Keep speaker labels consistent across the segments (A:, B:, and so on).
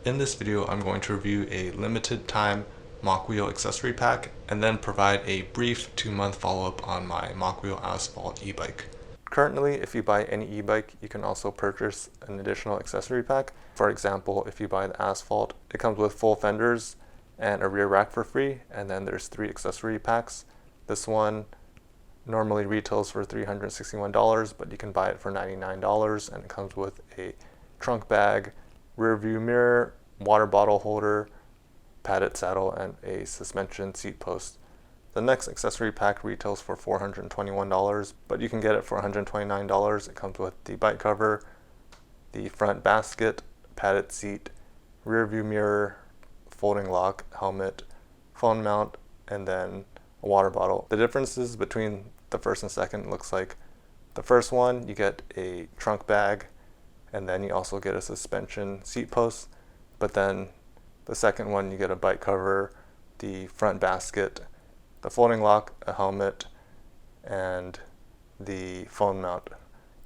A: In this video, I'm going to review a limited time Mokwheel accessory pack and then provide a brief 2-month follow-up on my Mokwheel Asphalt Ebike. Currently, if you buy any e-bike, you can also purchase an additional accessory pack. For example, if you buy the Asphalt, it comes with full fenders and a rear rack for free, and then there's 3 accessory packs. This one normally retails for $361, but you can buy it for $99, and it comes with a trunk bag, rear view mirror, water bottle holder, padded saddle, and a suspension seat post. The next accessory pack retails for $421, but you can get it for $129. It comes with the bike cover, the front basket, padded seat, rear view mirror, folding lock, helmet, phone mount, and then a water bottle. The differences between the first and second looks like the first one, you get a trunk bag, and then you also get a suspension seat post, but then the second one you get a bike cover, the front basket, the folding lock, a helmet, and the phone mount.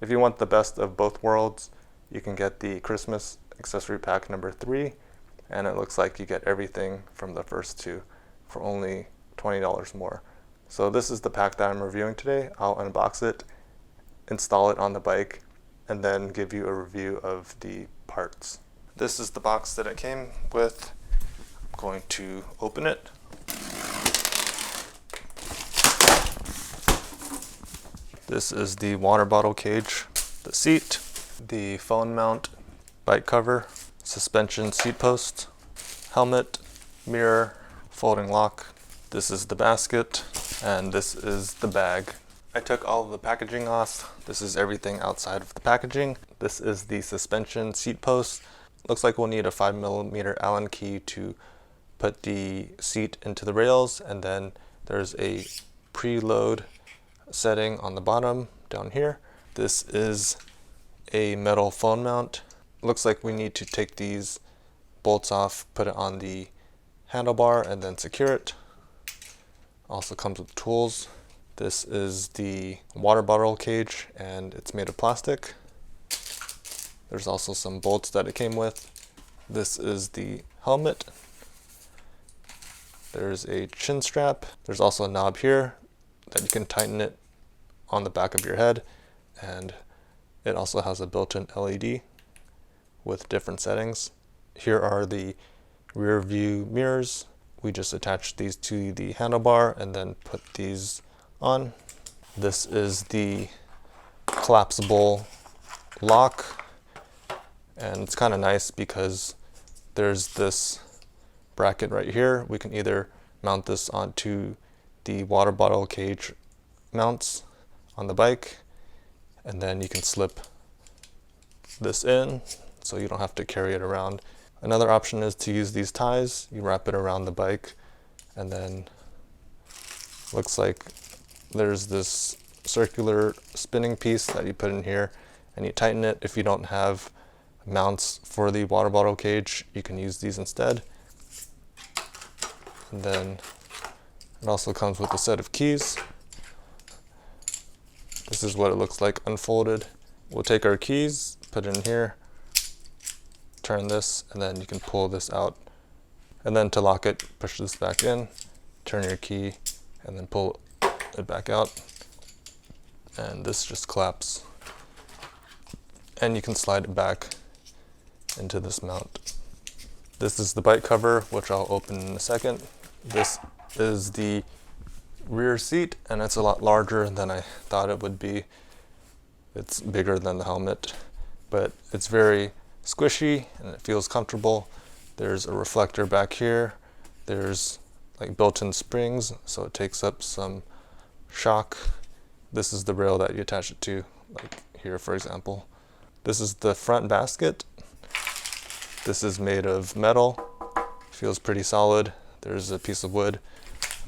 A: If you want the best of both worlds, you can get the Christmas Accessory Pack number 3, and it looks like you get everything from the first 2 for only $20 more. So this is the pack that I'm reviewing today. I'll unbox it, install it on the bike, and then give you a review of the parts. This is the box that it came with. I'm going to open it. This is the water bottle cage, the seat, the phone mount, bike cover, suspension seat post, helmet, mirror, folding lock. This is the basket, and this is the bag. I took all of the packaging off. This is everything outside of the packaging. This is the suspension seat post. Looks like we'll need a 5mm Allen key to put the seat into the rails, and then there's a preload setting on the bottom down here. This is a metal phone mount. Looks like we need to take these bolts off, put it on the handlebar, and then secure it. Also comes with tools. This is the water bottle cage, and it's made of plastic. There's also some bolts that it came with. This is the helmet. There's a chin strap. There's also a knob here that you can tighten it on the back of your head, and it also has a built-in LED with different settings. Here are the rear view mirrors. We just attach these to the handlebar and then put these on. This is the collapsible lock, and it's kind of nice because there's this bracket right here. We can either mount this onto the water bottle cage mounts on the bike, and then you can slip this in so you don't have to carry it around. Another option is to use these ties. You wrap it around the bike, and then looks like there's this circular spinning piece that you put in here, and you tighten it. If you don't have mounts for the water bottle cage, you can use these instead. And then it also comes with a set of keys. This is what it looks like unfolded. We'll take our keys, put it in here, turn this, and then you can pull this out. And then to lock it, push this back in, turn your key, and then pull it back out, and this just collapses, and you can slide it back into this mount. This is the bike cover, which I'll open in a second. This is the rear seat, and it's a lot larger than I thought it would be. It's bigger than the helmet, but it's very squishy and it feels comfortable. There's a reflector back here. There's like built-in springs, so it takes up some shock. This is the rail that you attach it to, like here for example. This is the front basket. This is made of metal, feels pretty solid. There's a piece of wood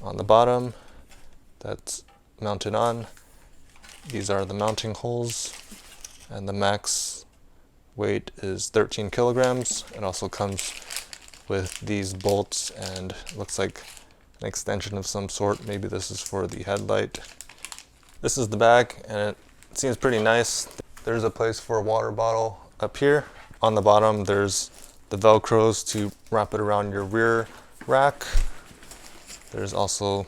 A: on the bottom that's mounted on. These are the mounting holes, and the max weight is 13 kilograms. It also comes with these bolts, and looks like an extension of some sort. Maybe this is for the headlight. This is the bag, and it seems pretty nice. There's a place for a water bottle up here. On the bottom there's the Velcros to wrap it around your rear rack. There's also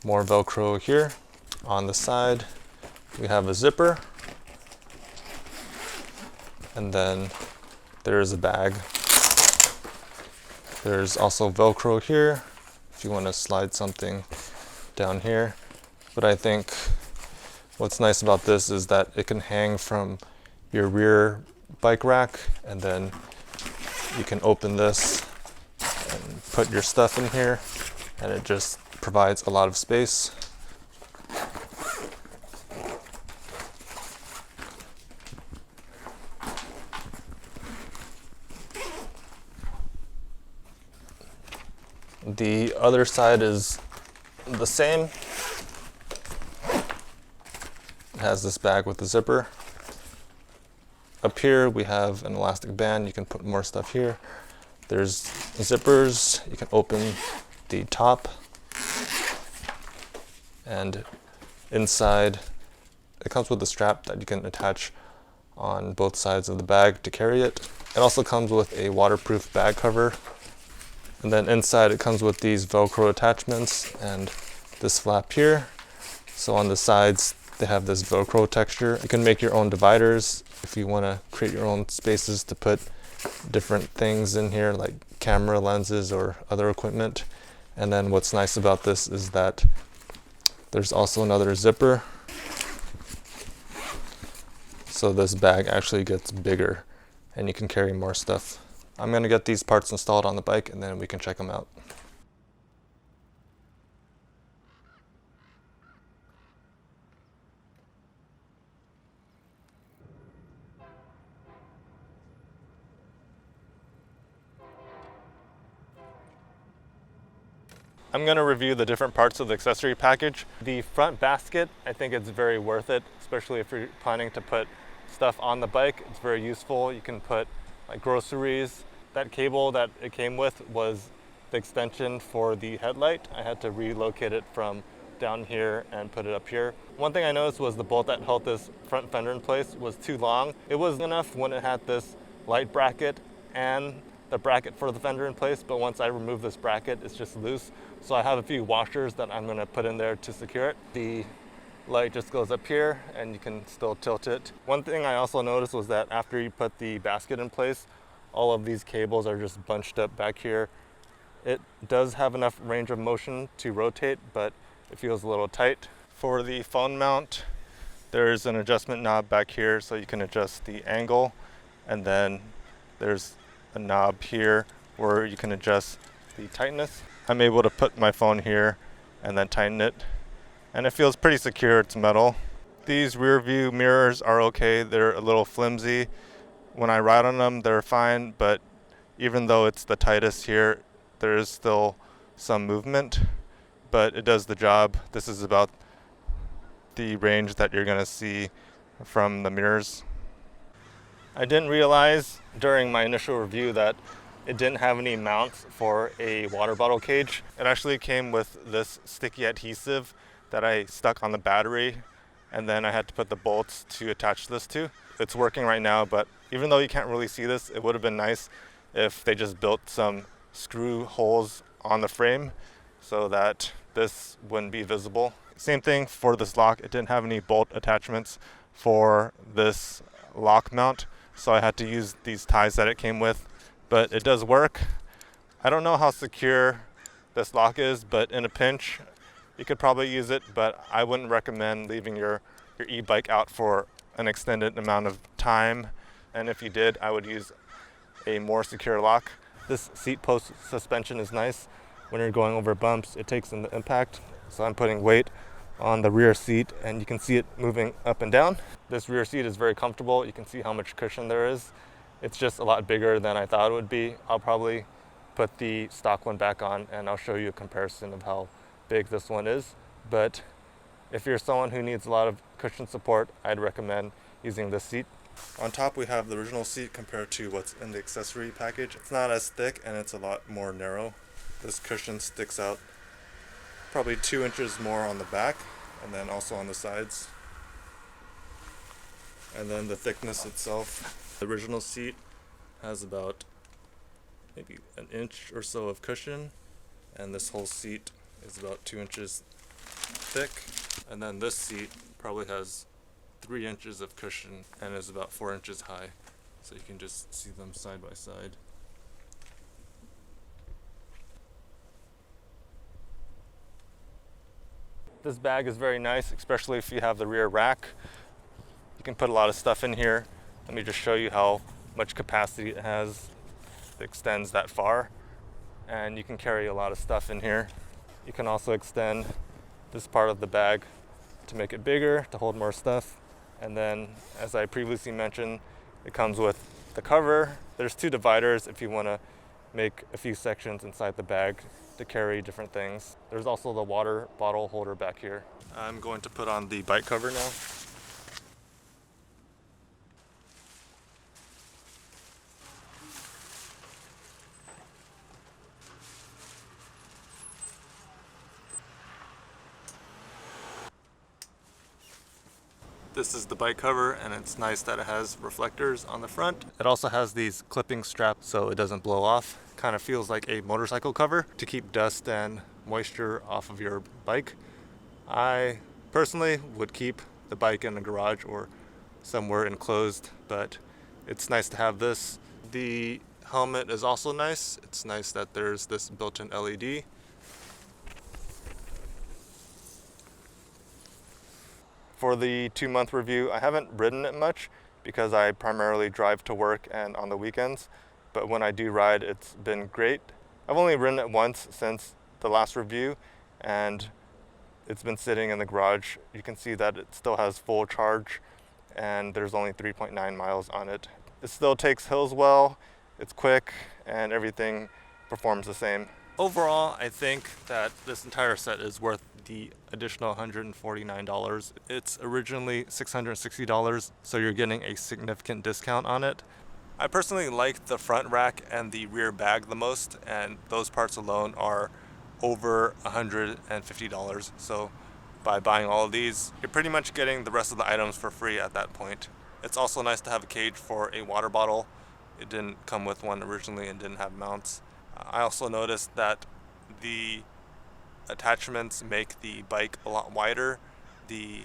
A: more Velcro here. On the side, we have a zipper. And then there's a bag. There's also Velcro here if you want to slide something down here. But I think what's nice about this is that it can hang from your rear bike rack, and then you can open this and put your stuff in here, and it just provides a lot of space. The other side is the same. It has this bag with the zipper. Up here we have an elastic band. You can put more stuff here. There's zippers. You can open the top. And inside, it comes with a strap that you can attach on both sides of the bag to carry it. It also comes with a waterproof bag cover. And then inside it comes with these Velcro attachments and this flap here. So on the sides, they have this Velcro texture. You can make your own dividers if you want to create your own spaces to put different things in here, like camera lenses or other equipment. And then what's nice about this is that there's also another zipper. So this bag actually gets bigger and you can carry more stuff. I'm going to get these parts installed on the bike and then we can check them out. I'm going to review the different parts of the accessory package. The front basket, I think it's very worth it, especially if you're planning to put stuff on the bike. It's very useful. You can put like groceries. That cable that it came with was the extension for the headlight. I had to relocate it from down here and put it up here. One thing I noticed was the bolt that held this front fender in place was too long. It was enough when it had this light bracket and the bracket for the fender in place, but once I remove this bracket, it's just loose. So I have a few washers that I'm gonna put in there to secure it. The light just goes up here and you can still tilt it. One thing I also noticed was that after you put the basket in place, all of these cables are just bunched up back here. It does have enough range of motion to rotate, but it feels a little tight. For the phone mount, there's an adjustment knob back here so you can adjust the angle, and then there's a knob here where you can adjust the tightness. I'm able to put my phone here and then tighten it, and it feels pretty secure. It's metal. These rear view mirrors are okay. They're a little flimsy. When I ride on them, they're fine, but even though it's the tightest here, there is still some movement, but it does the job. This is about the range that you're gonna see from the mirrors. I didn't realize during my initial review that it didn't have any mounts for a water bottle cage. It actually came with this sticky adhesive that I stuck on the battery, and then I had to put the bolts to attach this to. It's working right now, but even though you can't really see this, it would have been nice if they just built some screw holes on the frame so that this wouldn't be visible. Same thing for this lock. It didn't have any bolt attachments for this lock mount, so I had to use these ties that it came with, but it does work. I don't know how secure this lock is, but in a pinch, you could probably use it, but I wouldn't recommend leaving your e-bike out for an extended amount of time. And if you did, I would use a more secure lock. This seat post suspension is nice. When you're going over bumps, it takes in the impact. So I'm putting weight on the rear seat and you can see it moving up and down. This rear seat is very comfortable. You can see how much cushion there is. It's just a lot bigger than I thought it would be. I'll probably put the stock one back on and I'll show you a comparison of how big this one is. But if you're someone who needs a lot of cushion support, I'd recommend using this seat. On top we have the original seat compared to what's in the accessory package. It's not as thick and it's a lot more narrow. This cushion sticks out probably 2 inches more on the back and then also on the sides. And then the thickness itself, the original seat has about maybe an inch or so of cushion, and this whole seat is about 2 inches thick, and then this seat probably has 3 inches of cushion and is about 4 inches high, so you can just see them side by side. This bag is very nice, especially if you have the rear rack. You can put a lot of stuff in here. Let me just show you how much capacity it has. It extends that far, and you can carry a lot of stuff in here. You can also extend this part of the bag to make it bigger, to hold more stuff. And then, as I previously mentioned, it comes with the cover. There's 2 dividers if you want to make a few sections inside the bag to carry different things. There's also the water bottle holder back here. I'm going to put on the bike cover now. This is the bike cover, and it's nice that it has reflectors on the front. It also has these clipping straps so it doesn't blow off. Kind of feels like a motorcycle cover to keep dust and moisture off of your bike. I personally would keep the bike in the garage or somewhere enclosed, but it's nice to have this. The helmet is also nice. It's nice that there's this built-in LED. For the 2-month review, I haven't ridden it much because I primarily drive to work and on the weekends, but when I do ride, it's been great. I've only ridden it once since the last review, and it's been sitting in the garage. You can see that it still has full charge, and there's only 3.9 miles on it. It still takes hills well, it's quick, and everything performs the same. Overall, I think that this entire set is worth the additional $149. It's originally $660, so you're getting a significant discount on it. I personally like the front rack and the rear bag the most, and those parts alone are over $150. So by buying all of these, you're pretty much getting the rest of the items for free at that point. It's also nice to have a cage for a water bottle. It didn't come with one originally and didn't have mounts. I also noticed that the attachments make the bike a lot wider. The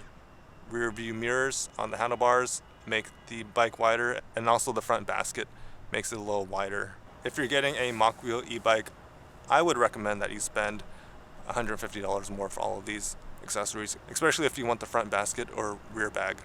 A: rear view mirrors on the handlebars make the bike wider, and also the front basket makes it a little wider. If you're getting a Mokwheel e-bike, I would recommend that you spend $150 more for all of these accessories, especially if you want the front basket or rear bag.